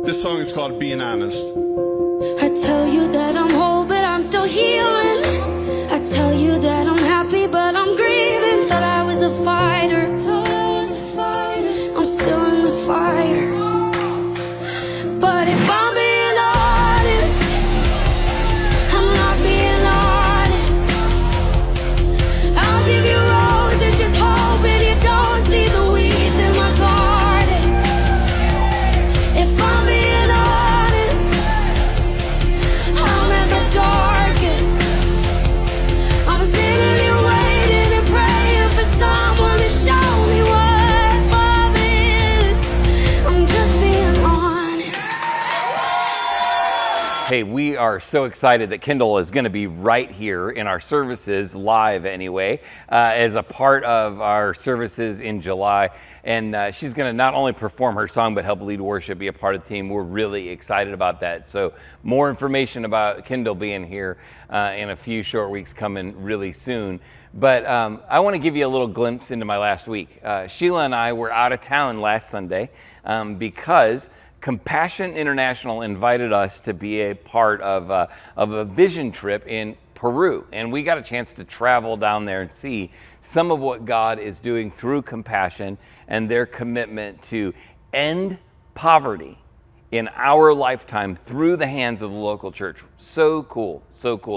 This song is called Being Honest. I tell you that I'm whole, but I'm still healing. I tell you that I'm happy, but I'm grieving. Thought I was a fighter. I'm still in the fire. But if I'm being honest, I'm not being honest. I'll give you roses, just hoping you don't see the weeds in my garden. If I'm being honest, I'm at my darkest. I'm sitting here waiting and praying for someone to show me what love is. I'm just being honest. Hey, we are so excited that Kendall is going to be right here in our services, live anyway, as a part of our services in July. And she's going to not only perform her song, but help lead worship, be a part of the team. We're really excited about that. So more information about Kendall being here in a few short weeks coming really soon. But I want to give you a little glimpse into my last week. Sheila and I were out of town last Sunday because Compassion International invited us to be a part of a vision trip in Peru. And we got a chance to travel down there and see some of what God is doing through Compassion and their commitment to end poverty in our lifetime through the hands of the local church. So cool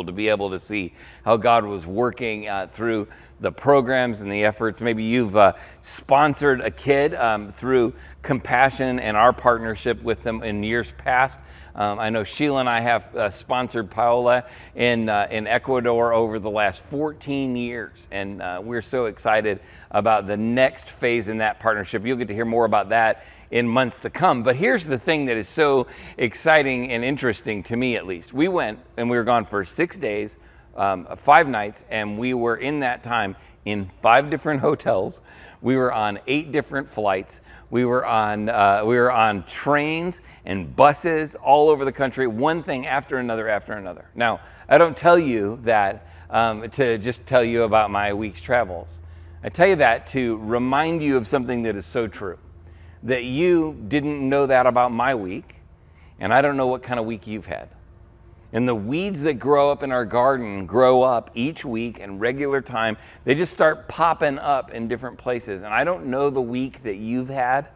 to be able to see how God was working through the programs and the efforts. Maybe you've sponsored a kid through Compassion and our partnership with them in years past. I know Sheila and I have sponsored Paola in Ecuador over the last 14 years, and we're so excited about the next phase in that partnership. You'll get to hear more about that in months to come. But here's the thing that is so exciting and interesting to me, at least. We went and we were gone for 6 days, 5 nights, and we were in that time in 5 different hotels. We were on 8 different flights. We were on trains and buses all over the country, one thing after another. Now, I don't tell you that to just tell you about my week's travels. I tell you that to remind you of something that is so true, that you didn't know that about my week, and I don't know what kind of week you've had. And the weeds that grow up in our garden grow up each week in regular time. They just start popping up in different places. And I don't know the week that you've had.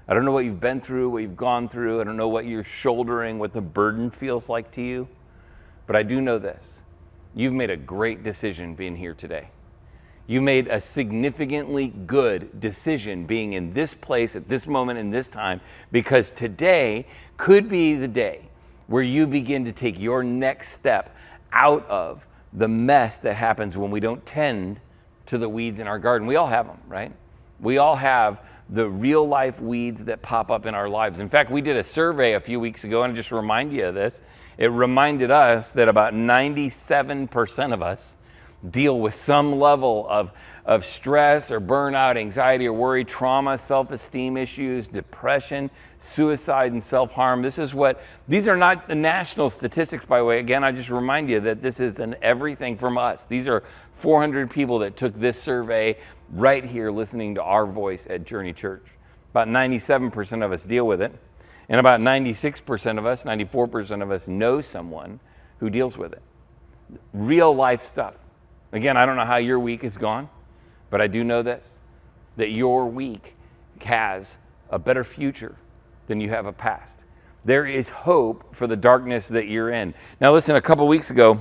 I don't know what you've been through, what you've gone through. I don't know what you're shouldering, what the burden feels like to you. But I do know this. You've made a great decision being here today. You made a significantly good decision being in this place at this moment in this time, because today could be the day where you begin to take your next step out of the mess that happens when we don't tend to the weeds in our garden. We all have them, right? We all have the real life weeds that pop up in our lives. In fact, we did a survey a few weeks ago, and I just remind you of this. It reminded us that about 97% of us deal with some level of stress or burnout, anxiety or worry, trauma, self-esteem issues, depression, suicide, and self-harm. These are not the national statistics, by the way. Again, I just remind you that this is an everything from us. These are 400 people that took this survey right here listening to our voice at Journey Church. About 97% of us deal with it. And about 96% of us, 94% of us know someone who deals with it. Real life stuff. Again, I don't know how your week has gone, but I do know this, that your week has a better future than you have a past. There is hope for the darkness that you're in. Now listen, a couple weeks ago,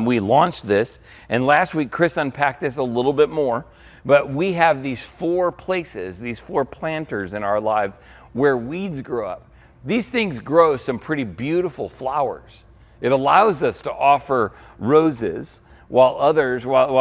we launched this, and last week Chris unpacked this a little bit more, but we have these 4 places, these 4 planters in our lives where weeds grow up. These things grow some pretty beautiful flowers. It allows us to offer roses, while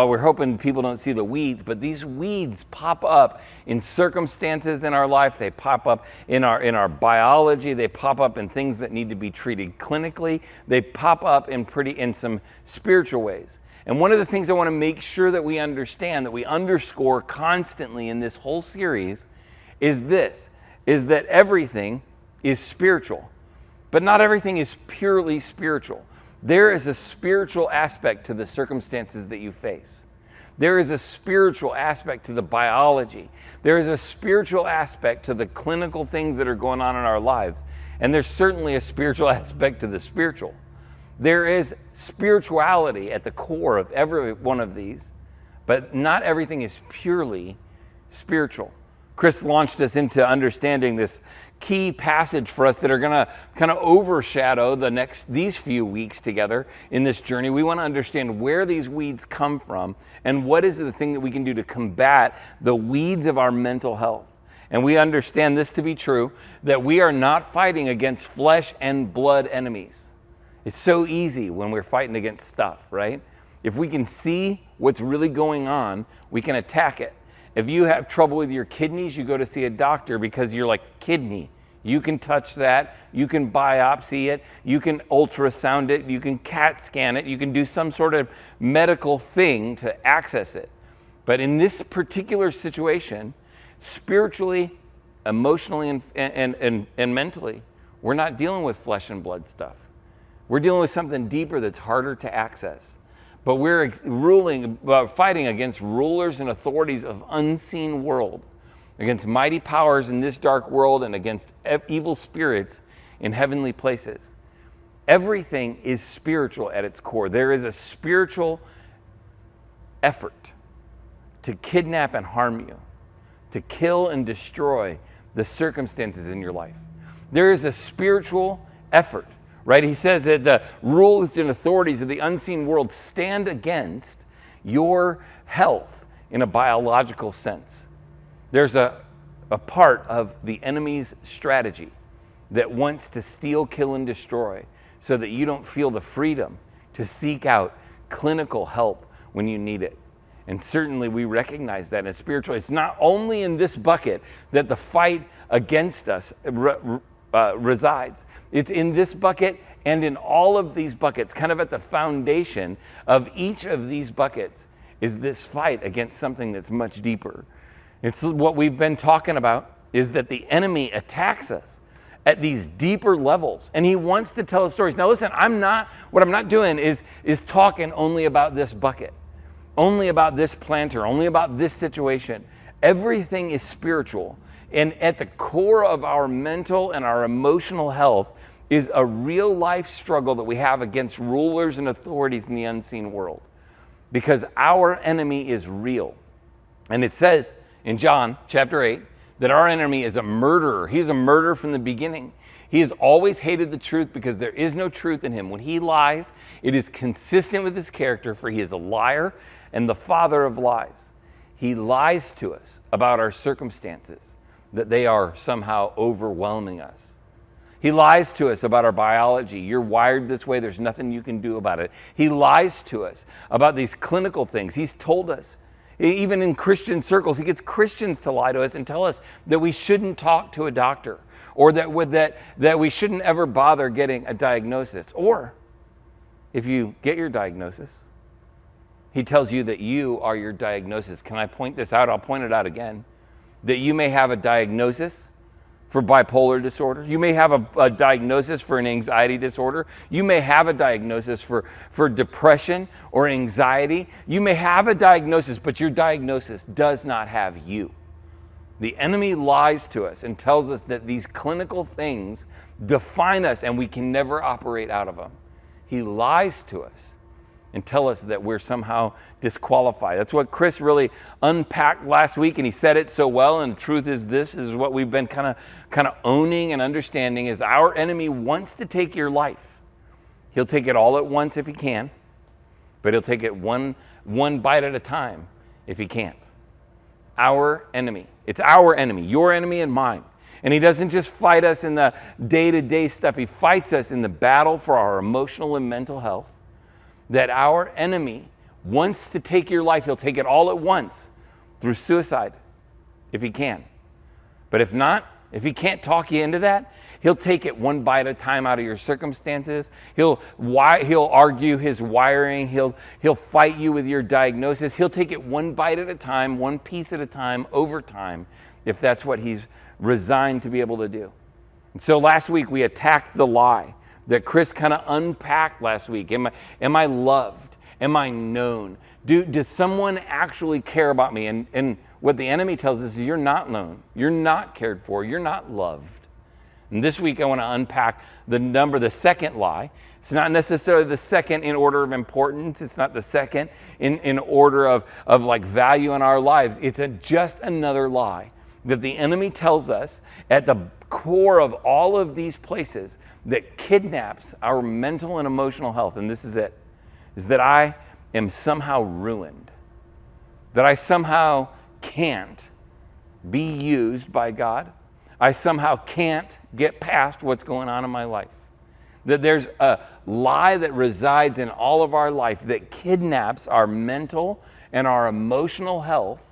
we're hoping people don't see the weeds, but these weeds pop up in circumstances in our life. They pop up in our biology. They pop up in things that need to be treated clinically. They pop up in some spiritual ways. And one of the things I want to make sure that we understand, that we underscore constantly in this whole series, is that everything is spiritual, but not everything is purely spiritual. There is a spiritual aspect to the circumstances that you face. There is a spiritual aspect to the biology. There is a spiritual aspect to the clinical things that are going on in our lives. And there's certainly a spiritual aspect to the spiritual. There is spirituality at the core of every one of these, but not everything is purely spiritual. Chris launched us into understanding this key passage for us that are going to kind of overshadow these few weeks together in this journey. We want to understand where these weeds come from and what is the thing that we can do to combat the weeds of our mental health. And we understand this to be true, that we are not fighting against flesh and blood enemies. It's so easy when we're fighting against stuff, right? If we can see what's really going on, we can attack it. If you have trouble with your kidneys, you go to see a doctor because you're like, kidney. You can touch that, you can biopsy it, you can ultrasound it, you can CAT scan it, you can do some sort of medical thing to access it. But in this particular situation, spiritually, emotionally, and mentally, we're not dealing with flesh and blood stuff. We're dealing with something deeper that's harder to access. But we're fighting against rulers and authorities of unseen world, against mighty powers in this dark world and against evil spirits in heavenly places. Everything is spiritual at its core. There is a spiritual effort to kidnap and harm you, to kill and destroy the circumstances in your life. There is a spiritual effort, right? He says that the rulers and authorities of the unseen world stand against your health in a biological sense. There's a part of the enemy's strategy that wants to steal, kill, and destroy so that you don't feel the freedom to seek out clinical help when you need it. And certainly we recognize that as spiritual. It's not only in this bucket that the fight against us resides. It's in this bucket and in all of these buckets. Kind of at the foundation of each of these buckets is this fight against something that's much deeper. It's what we've been talking about, is that the enemy attacks us at these deeper levels, and he wants to tell us stories. Now listen, what I'm not doing is talking only about this bucket, only about this planter, only about this situation. Everything is spiritual. And at the core of our mental and our emotional health is a real life struggle that we have against rulers and authorities in the unseen world. Because our enemy is real. And it says in John chapter 8 that our enemy is a murderer. He's a murderer from the beginning. He has always hated the truth because there is no truth in him. When he lies, it is consistent with his character, for he is a liar and the father of lies. He lies to us about our circumstances, that they are somehow overwhelming us. He lies to us about our biology. You're wired this way. There's nothing you can do about it. He lies to us about these clinical things. He's told us, even in Christian circles, he gets Christians to lie to us and tell us that we shouldn't talk to a doctor, or that we shouldn't ever bother getting a diagnosis. Or if you get your diagnosis, he tells you that you are your diagnosis. Can I point this out? I'll point it out again. That you may have a diagnosis for bipolar disorder. You may have a diagnosis for an anxiety disorder. You may have a diagnosis for depression or anxiety. You may have a diagnosis, but your diagnosis does not have you. The enemy lies to us and tells us that these clinical things define us and we can never operate out of them. He lies to us and tell us that we're somehow disqualified. That's what Chris really unpacked last week, and he said it so well. And the truth is, this is what we've been kind of owning and understanding, is our enemy wants to take your life. He'll take it all at once if he can, but he'll take it one bite at a time if he can't. Our enemy. It's our enemy, your enemy and mine. And he doesn't just fight us in the day-to-day stuff. He fights us in the battle for our emotional and mental health. That our enemy wants to take your life. He'll take it all at once through suicide if he can. But if not, if he can't talk you into that, he'll take it one bite at a time out of your circumstances. He'll argue his wiring. He'll fight you with your diagnosis. He'll take it one bite at a time, one piece at a time, over time, if that's what he's resigned to be able to do. And so last week we attacked the lie that Chris kind of unpacked last week. Am I loved? Am I known? Does someone actually care about me? And what the enemy tells us is you're not known. You're not cared for. You're not loved. And this week I want to unpack the second lie. It's not necessarily the second in order of importance. It's not the second in order of like value in our lives. It's just another lie that the enemy tells us at the core of all of these places that kidnaps our mental and emotional health. And this is it, is that I am somehow ruined, that I somehow can't be used by God. I somehow can't get past what's going on in my life. That there's a lie that resides in all of our life that kidnaps our mental and our emotional health,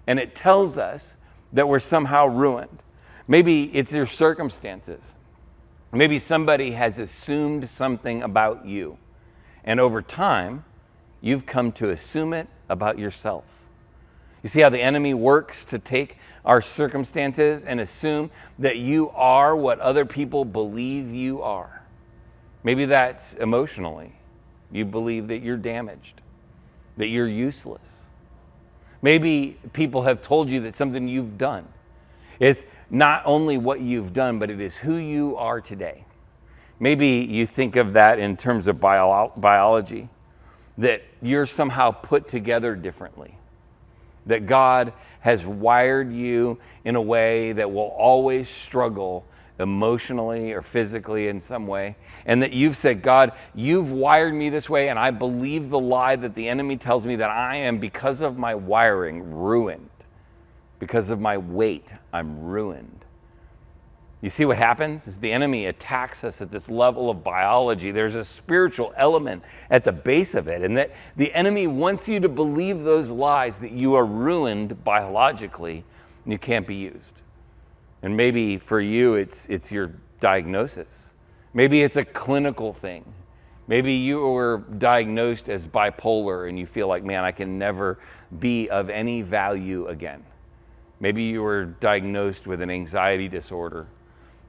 and it tells us that we're somehow ruined. Maybe it's your circumstances. Maybe somebody has assumed something about you, and over time, you've come to assume it about yourself. You see how the enemy works to take our circumstances and assume that you are what other people believe you are. Maybe that's emotionally. You believe that you're damaged, that you're useless. Maybe people have told you that something you've done is not only what you've done, but it is who you are today. Maybe you think of that in terms of biology, that you're somehow put together differently. That God has wired you in a way that will always struggle emotionally or physically in some way. And that you've said, God, you've wired me this way, and I believe the lie that the enemy tells me that I am, because of my wiring, ruined. Because of my weight, I'm ruined. You see what happens is the enemy attacks us at this level of biology. There's a spiritual element at the base of it, and that the enemy wants you to believe those lies, that you are ruined biologically and you can't be used. And maybe for you, it's your diagnosis. Maybe it's a clinical thing. Maybe you were diagnosed as bipolar and you feel like, man, I can never be of any value again. Maybe you were diagnosed with an anxiety disorder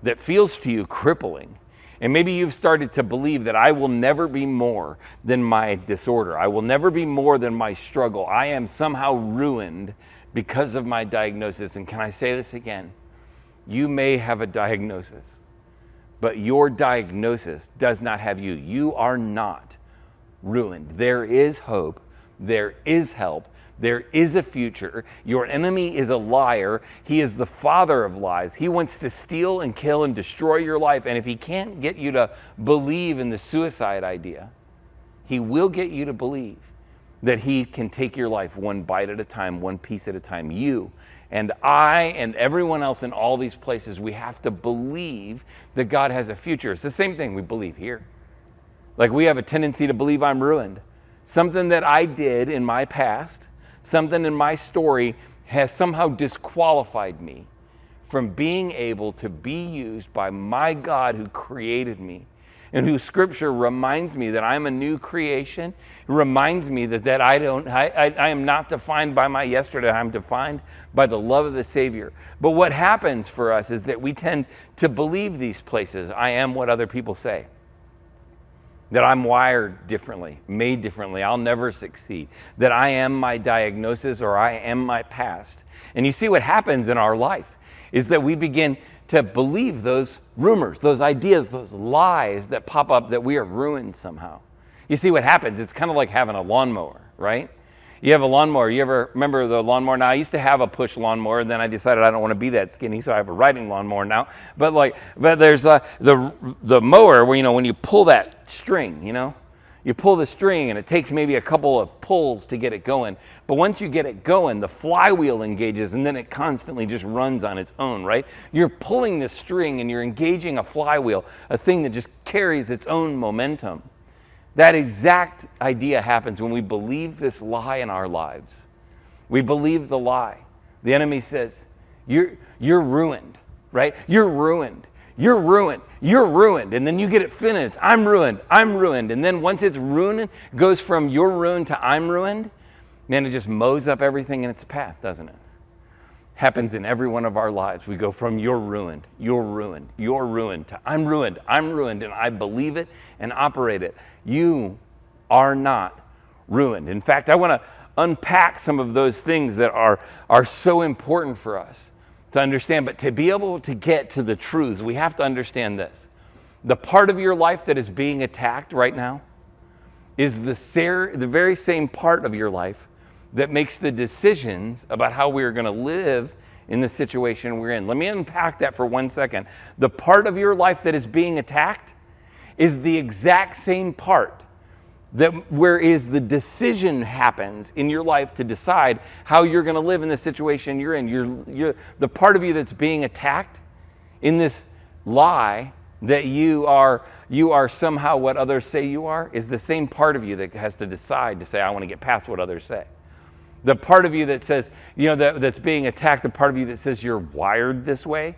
that feels to you crippling. And maybe you've started to believe that I will never be more than my disorder. I will never be more than my struggle. I am somehow ruined because of my diagnosis. And can I say this again? You may have a diagnosis, but your diagnosis does not have you. You are not ruined. There is hope. There is help. There is a future. Your enemy is a liar. He is the father of lies. He wants to steal and kill and destroy your life. And if he can't get you to believe in the suicide idea, he will get you to believe that he can take your life one bite at a time, one piece at a time. You and I and everyone else in all these places, we have to believe that God has a future. It's the same thing we believe here. Like we have a tendency to believe I'm ruined. Something that I did in my past, something in my story has somehow disqualified me from being able to be used by my God who created me and who Scripture reminds me that I'm a new creation. It reminds me that I am not defined by my yesterday. I'm defined by the love of the Savior. But what happens for us is that we tend to believe these places. I am what other people say. That I'm wired differently, made differently, I'll never succeed. That I am my diagnosis or I am my past. And you see what happens in our life is that we begin to believe those rumors, those ideas, those lies that pop up that we are ruined somehow. You see what happens? It's kind of like having a lawnmower, right? You have a lawnmower. You ever remember the lawnmower? Now, I used to have a push lawnmower, and then I decided I don't want to be that skinny, so I have a riding lawnmower now. But there's the mower where, when you pull that string, you pull the string, and it takes maybe a couple of pulls to get it going. But once you get it going, the flywheel engages, and then it constantly just runs on its own, right? You're pulling the string, and you're engaging a flywheel, a thing that just carries its own momentum. That exact idea happens when we believe this lie in our lives. We believe the lie. The enemy says, you're ruined, right? You're ruined. You're ruined. You're ruined. And then you get it finished. I'm ruined. I'm ruined. And then once it's ruined, it goes from you're ruined to I'm ruined. Man, it just mows up everything in its path, doesn't it? Happens in every one of our lives. We go from you're ruined, you're ruined, you're ruined to I'm ruined, and I believe it and operate it. You are not ruined. In fact, I want to unpack some of those things that are so important for us to understand. But to be able to get to the truths, we have to understand this. The part of your life that is being attacked right now is the very same part of your life that makes the decisions about how we are going to live in the situation we're in. Let me unpack that for 1 second. The part of your life that is being attacked is the exact same part where the decision happens in your life to decide how you're going to live in the situation you're in. You're the part of you that's being attacked in this lie that you are somehow what others say you are is the same part of you that has to decide to say, I want to get past what others say. The part of you that says, that's being attacked, the part of you that says you're wired this way,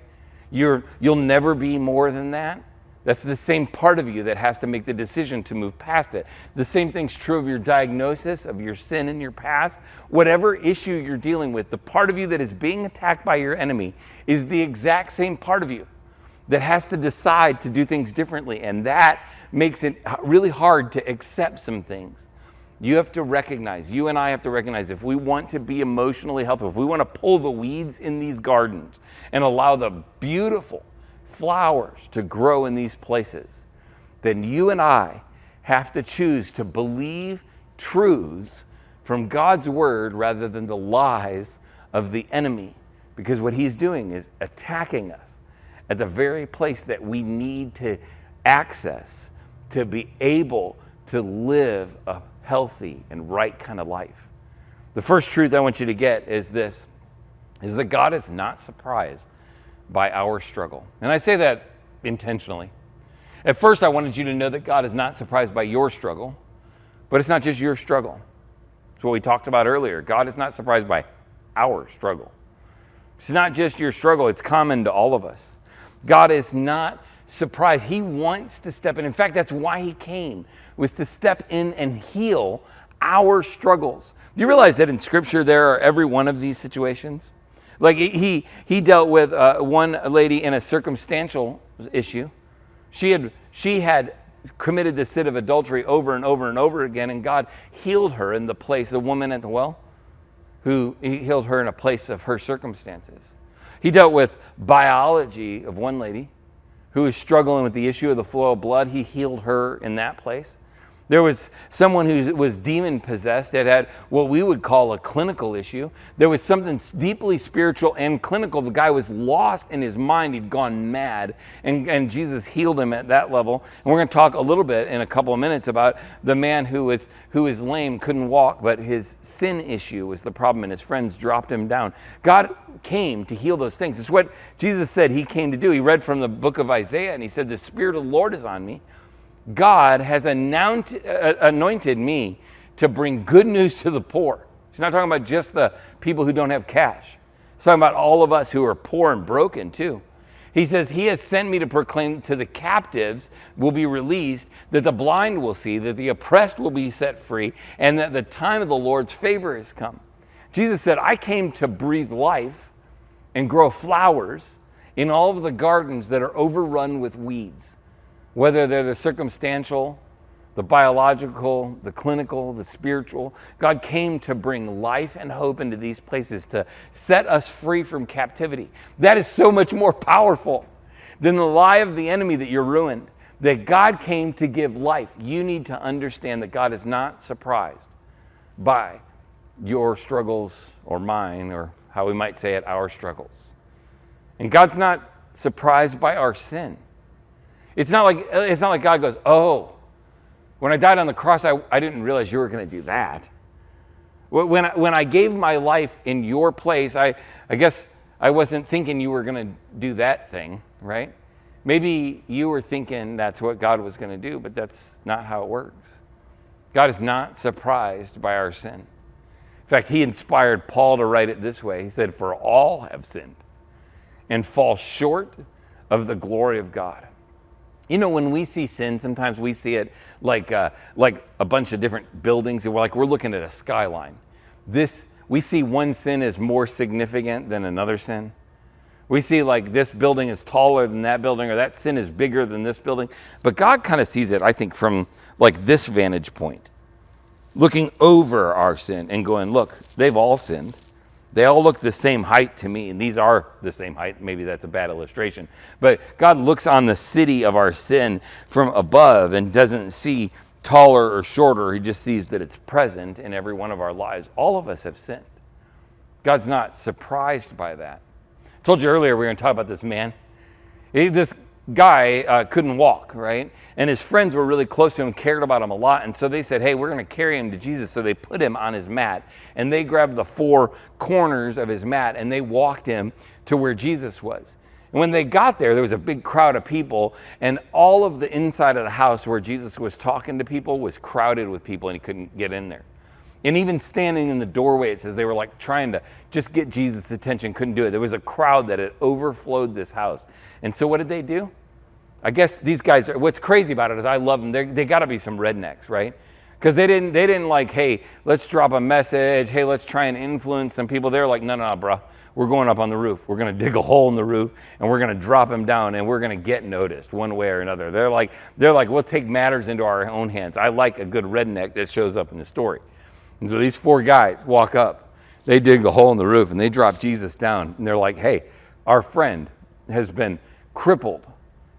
you'll never be more than that. That's the same part of you that has to make the decision to move past it. The same thing's true of your diagnosis, of your sin in your past. Whatever issue you're dealing with, the part of you that is being attacked by your enemy is the exact same part of you that has to decide to do things differently. And that makes it really hard to accept some things. You and I have to recognize, if we want to be emotionally healthy, if we want to pull the weeds in these gardens and allow the beautiful flowers to grow in these places, then you and I have to choose to believe truths from God's word rather than the lies of the enemy. Because what he's doing is attacking us at the very place that we need to access to be able to live a healthy and right kind of life. The first truth I want you to get is this, is that God is not surprised by our struggle. And I say that intentionally. At first, I wanted you to know that God is not surprised by your struggle, but it's not just your struggle. It's what we talked about earlier. God is not surprised by our struggle. It's not just your struggle, it's common to all of us. God is not surprised. He wants to step in. In fact, that's why he came, was to step in and heal our struggles. Do you realize that in Scripture there are every one of these situations? Like he dealt with one lady in a circumstantial issue. She had committed the sin of adultery over and over and over again, and God healed her in the place, the woman at the well, he healed her in a place of her circumstances. He dealt with biology of one lady who was struggling with the issue of the flow of blood. He healed her in that place. There was someone who was demon-possessed that had what we would call a clinical issue. There was something deeply spiritual and clinical. The guy was lost in his mind. He'd gone mad, and Jesus healed him at that level. And we're going to talk a little bit in a couple of minutes about the man who was lame, couldn't walk, but his sin issue was the problem, and his friends dropped him down. God came to heal those things. It's what Jesus said he came to do. He read from the book of Isaiah, and he said, "The Spirit of the Lord is on me. God has anointed me to bring good news to the poor." He's not talking about just the people who don't have cash. He's talking about all of us who are poor and broken too. He says, he has sent me to proclaim to the captives will be released, that the blind will see, that the oppressed will be set free, and that the time of the Lord's favor has come. Jesus said, I came to breathe life and grow flowers in all of the gardens that are overrun with weeds. Whether they're the circumstantial, the biological, the clinical, the spiritual, God came to bring life and hope into these places to set us free from captivity. That is so much more powerful than the lie of the enemy that you're ruined. That God came to give life. You need to understand that God is not surprised by your struggles or mine, or how we might say it, our struggles. And God's not surprised by our sin. It's not like God goes, oh, when I died on the cross, I didn't realize you were going to do that. When I gave my life in your place, I guess I wasn't thinking you were going to do that thing, right? Maybe you were thinking that's what God was going to do, but that's not how it works. God is not surprised by our sin. In fact, he inspired Paul to write it this way. He said, "For all have sinned and fall short of the glory of God." You know, when we see sin, sometimes we see it like a bunch of different buildings. We're looking at a skyline. We see one sin as more significant than another sin. We see like this building is taller than that building, or that sin is bigger than this building. But God kind of sees it, I think, from like this vantage point. looking over our sin and going, look, they've all sinned. They all look the same height to me, and these are the same height. Maybe that's a bad illustration. But God looks on the city of our sin from above and doesn't see taller or shorter. He just sees that it's present in every one of our lives. All of us have sinned. God's not surprised by that. I told you earlier we were going to talk about this man. This guy couldn't walk, right? And his friends were really close to him, cared about him a lot. And so they said, hey, we're going to carry him to Jesus. So they put him on his mat, and they grabbed the four corners of his mat, and they walked him to where Jesus was. And when they got there was a big crowd of people, and all of the inside of the house where Jesus was talking to people was crowded with people, and he couldn't get in there. And even standing in the doorway, it says they were like trying to just get Jesus' attention, couldn't do it. There was a crowd that had overflowed this house. And so what did they do? I guess these guys are, what's crazy about it is I love them. They got to be some rednecks, right? Because they didn't like, hey, let's drop a message. Hey, let's try and influence some people. They're like, no, bro. We're going up on the roof. We're going to dig a hole in the roof, and we're going to drop him down, and we're going to get noticed one way or another. They're like, we'll take matters into our own hands. I like a good redneck that shows up in the story. And so these four guys walk up. They dig the hole in the roof, and they drop Jesus down. And they're like, hey, our friend has been crippled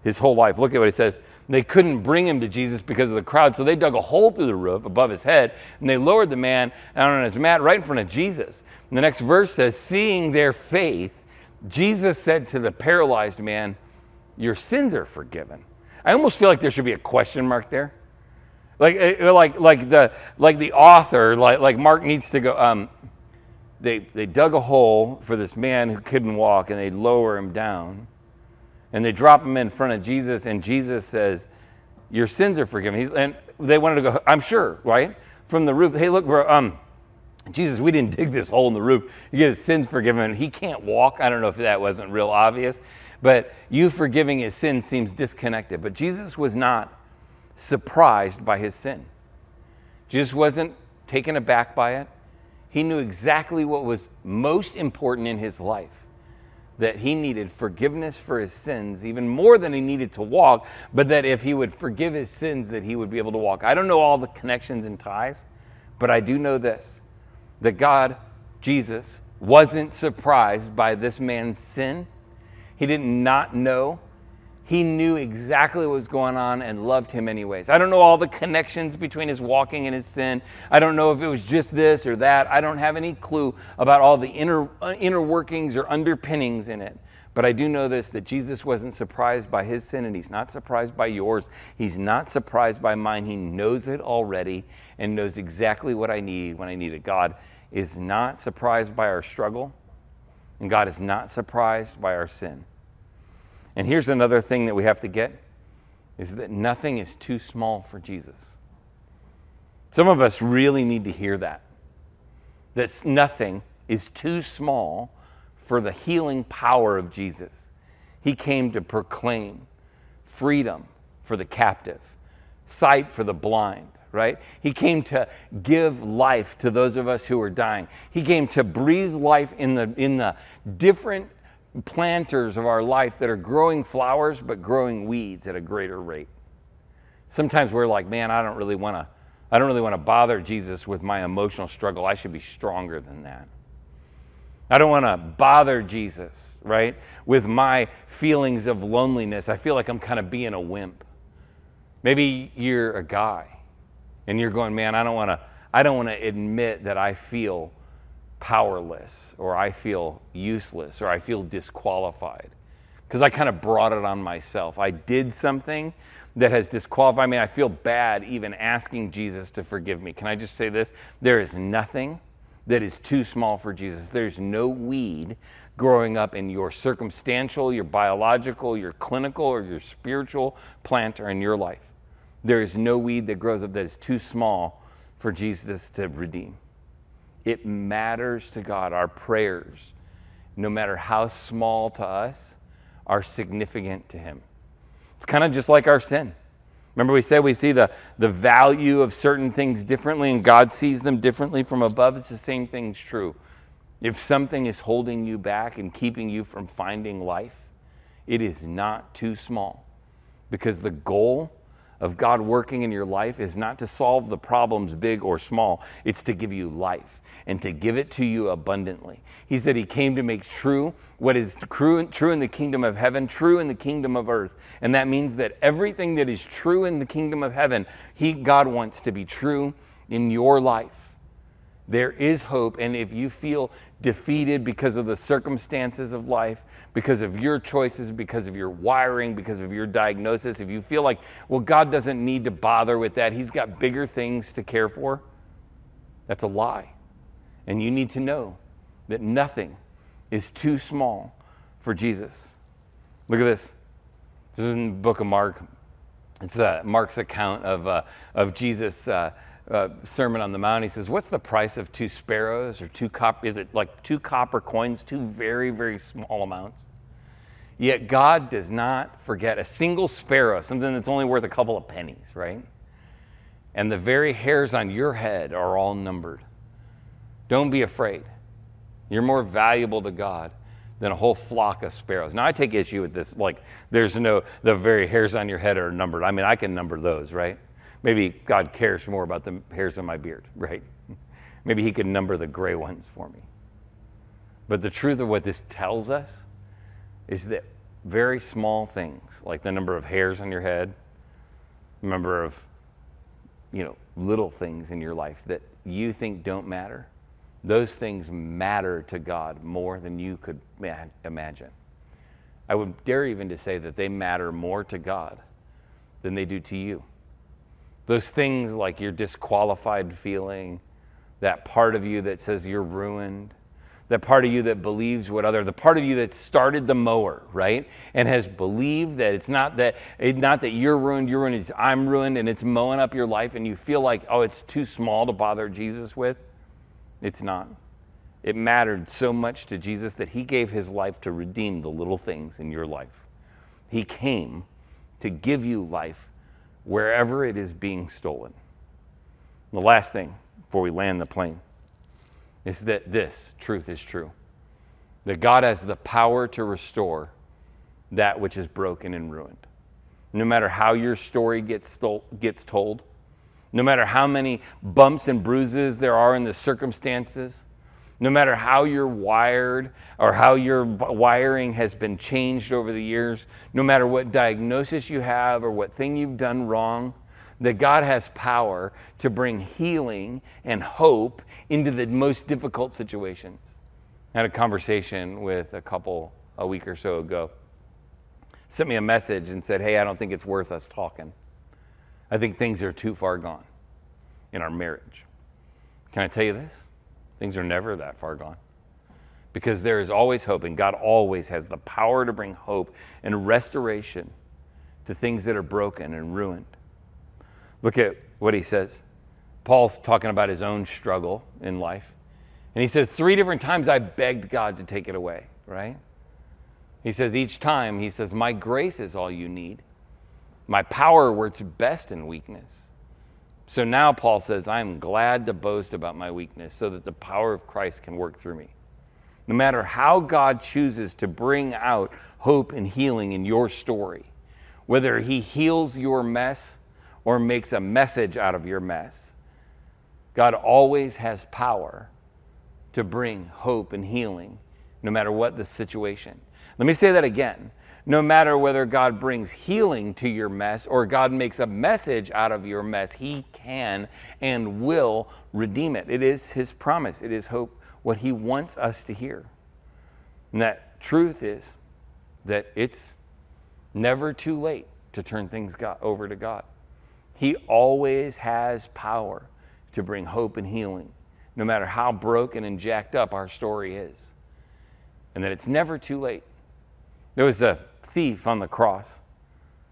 his whole life. Look at what it says. They couldn't bring him to Jesus because of the crowd, so they dug a hole through the roof above his head, and they lowered the man down on his mat right in front of Jesus. And the next verse says, seeing their faith, Jesus said to the paralyzed man, your sins are forgiven. I almost feel like there should be a question mark there. Like the author, like Mark needs to go, they dug a hole for this man who couldn't walk, and they lower him down. And they drop him in front of Jesus, and Jesus says, your sins are forgiven. And they wanted to go, I'm sure, right? From the roof. Hey, look, bro, Jesus, we didn't dig this hole in the roof. You get his sins forgiven. He can't walk. I don't know if that wasn't real obvious. But you forgiving his sins seems disconnected. But Jesus was not surprised by his sin. Jesus wasn't taken aback by it. He knew exactly what was most important in his life. That he needed forgiveness for his sins, even more than he needed to walk, but that if he would forgive his sins, that he would be able to walk. I don't know all the connections and ties, but I do know this, that God, Jesus, wasn't surprised by this man's sin. He did not know. He knew exactly what was going on and loved him anyways. I don't know all the connections between his walking and his sin. I don't know if it was just this or that. I don't have any clue about all the inner workings or underpinnings in it. But I do know this, that Jesus wasn't surprised by his sin, and he's not surprised by yours. He's not surprised by mine. He knows it already and knows exactly what I need when I need it. God is not surprised by our struggle, and God is not surprised by our sin. And here's another thing that we have to get, is that nothing is too small for Jesus. Some of us really need to hear that. That nothing is too small for the healing power of Jesus. He came to proclaim freedom for the captive, sight for the blind, right? He came to give life to those of us who are dying. He came to breathe life in the different planters of our life that are growing flowers but growing weeds at a greater rate. Sometimes we're like, man, I don't really want to bother Jesus with my emotional struggle. I should be stronger than that. I don't want to bother Jesus, right, with my feelings of loneliness. I feel like I'm kind of being a wimp. Maybe you're a guy and you're going, man, I don't want to admit that I feel powerless, or I feel useless, or I feel disqualified, because I kind of brought it on myself. I did something that has disqualified me. I feel bad even asking Jesus to forgive me. Can I just say this? There is nothing that is too small for Jesus. There's no weed growing up in your circumstantial, your biological, your clinical, or your spiritual planter in your life. There is no weed that grows up that is too small for Jesus to redeem. It matters to God. Our prayers, no matter how small to us, are significant to him. It's kind of just like our sin. Remember we said we see the value of certain things differently, and God sees them differently from above. It's the same thing's true. If something is holding you back and keeping you from finding life, it is not too small, because the goal of God working in your life is not to solve the problems big or small. It's to give you life and to give it to you abundantly. He said he came to make true what is true in the kingdom of heaven, true in the kingdom of earth. And that means that everything that is true in the kingdom of heaven, God wants to be true in your life. There is hope, and if you feel defeated because of the circumstances of life, because of your choices, because of your wiring, because of your diagnosis, if you feel like, well, God doesn't need to bother with that, he's got bigger things to care for, that's a lie. And you need to know that nothing is too small for Jesus. Look at this. This is in the book of Mark. It's Mark's account of Jesus' Sermon on the Mount. He says, what's the price of 2 sparrows or is it like 2 copper coins, 2 very, very small amounts? Yet God does not forget a single sparrow, something that's only worth a couple of pennies, right? And the very hairs on your head are all numbered. Don't be afraid. You're more valuable to God than a whole flock of sparrows. Now I take issue with this, like the very hairs on your head are numbered. I mean, I can number those, right? Maybe God cares more about the hairs on my beard, right? Maybe he can number the gray ones for me. But the truth of what this tells us is that very small things, like the number of hairs on your head, number of, little things in your life that you think don't matter, those things matter to God more than you could imagine. I would dare even to say that they matter more to God than they do to you. Those things like your disqualified feeling, that part of you that says you're ruined, that part of you that believes the part of you that started the mower, right? And has believed that it's not that you're ruined, it's I'm ruined, and it's mowing up your life, and you feel like, oh, it's too small to bother Jesus with. It's not. It mattered so much to Jesus that he gave his life to redeem the little things in your life. He came to give you life wherever it is being stolen. The last thing before we land the plane is that this truth is true. That God has the power to restore that which is broken and ruined. No matter how your story gets told, no matter how many bumps and bruises there are in the circumstances, no matter how you're wired or how your wiring has been changed over the years, no matter what diagnosis you have or what thing you've done wrong, that God has power to bring healing and hope into the most difficult situations. I had a conversation with a couple a week or so ago. Sent me a message and said, hey, I don't think it's worth us talking. I think things are too far gone in our marriage. Can I tell you this? Things are never that far gone. Because there is always hope, and God always has the power to bring hope and restoration to things that are broken and ruined. Look at what he says. Paul's talking about his own struggle in life. And he said, 3 different times I begged God to take it away, right? He says each time, he says, my grace is all you need. My power works best in weakness. So now Paul says, I am glad to boast about my weakness so that the power of Christ can work through me. No matter how God chooses to bring out hope and healing in your story, whether he heals your mess or makes a message out of your mess, God always has power to bring hope and healing, no matter what the situation. Let me say that again. No matter whether God brings healing to your mess or God makes a message out of your mess, he can and will redeem it. It is his promise. It is hope, what he wants us to hear. And that truth is that it's never too late to turn things over to God. He always has power to bring hope and healing, no matter how broken and jacked up our story is. And that it's never too late. There was a thief on the cross.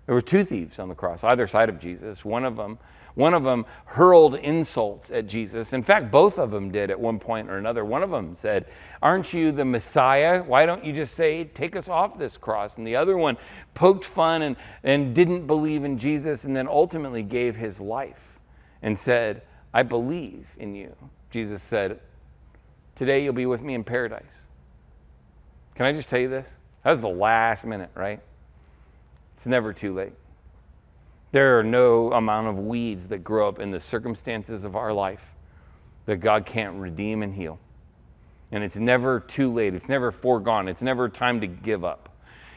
There were 2 thieves on the cross, either side of Jesus. One of them hurled insults at Jesus. In fact, both of them did at one point or another. One of them said, aren't you the Messiah? Why don't you just say, take us off this cross? And the other one poked fun and didn't believe in Jesus and then ultimately gave his life and said, I believe in you. Jesus said, today you'll be with me in paradise. Can I just tell you this? That was the last minute, right? It's never too late. There are no amount of weeds that grow up in the circumstances of our life that God can't redeem and heal. And it's never too late. It's never foregone. It's never time to give up.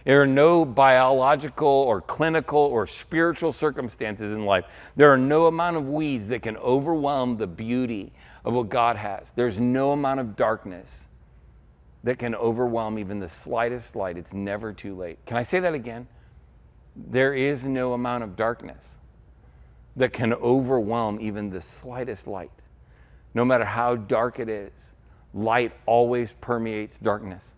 There are no biological or clinical or spiritual circumstances in life. There are no amount of weeds that can overwhelm the beauty of what God has. There's no amount of darkness that can overwhelm even the slightest light. It's never too late. Can I say that again? There is no amount of darkness that can overwhelm even the slightest light. No matter how dark it is, light always permeates darkness.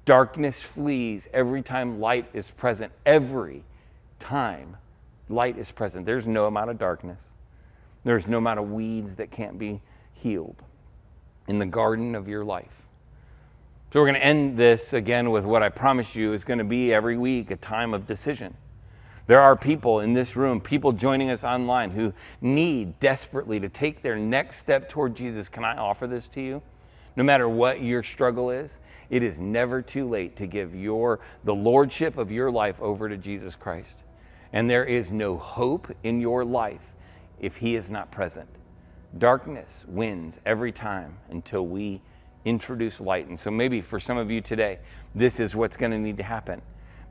Darkness flees every time light is present. Every time light is present. There's no amount of darkness. There's no amount of weeds that can't be healed in the garden of your life. So we're going to end this again with what I promised you is going to be every week a time of decision. There are people in this room, people joining us online who need desperately to take their next step toward Jesus. Can I offer this to you? No matter what your struggle is, it is never too late to give the lordship of your life over to Jesus Christ. And there is no hope in your life if he is not present. Darkness wins every time until we introduce light. And so maybe for some of you today, this is what's going to need to happen.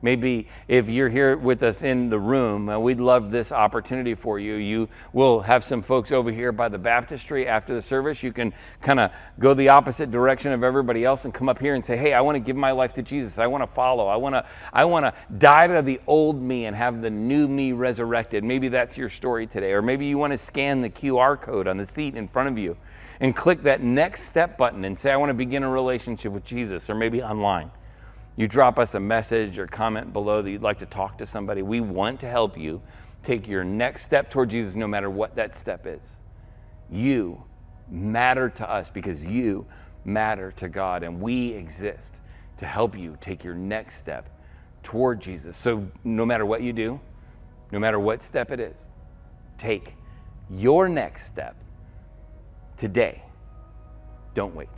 Maybe if you're here with us in the room, we'd love this opportunity for you. You will have some folks over here by the baptistry after the service. You can kind of go the opposite direction of everybody else and come up here and say, hey, I want to give my life to Jesus. I want to follow. I want to die to the old me and have the new me resurrected. Maybe that's your story today. Or maybe you want to scan the QR code on the seat in front of you and click that next step button and say, I want to begin a relationship with Jesus, or maybe online. You drop us a message or comment below that you'd like to talk to somebody. We want to help you take your next step toward Jesus, no matter what that step is. You matter to us because you matter to God, and we exist to help you take your next step toward Jesus. So no matter what you do, no matter what step it is, take your next step today. Don't wait.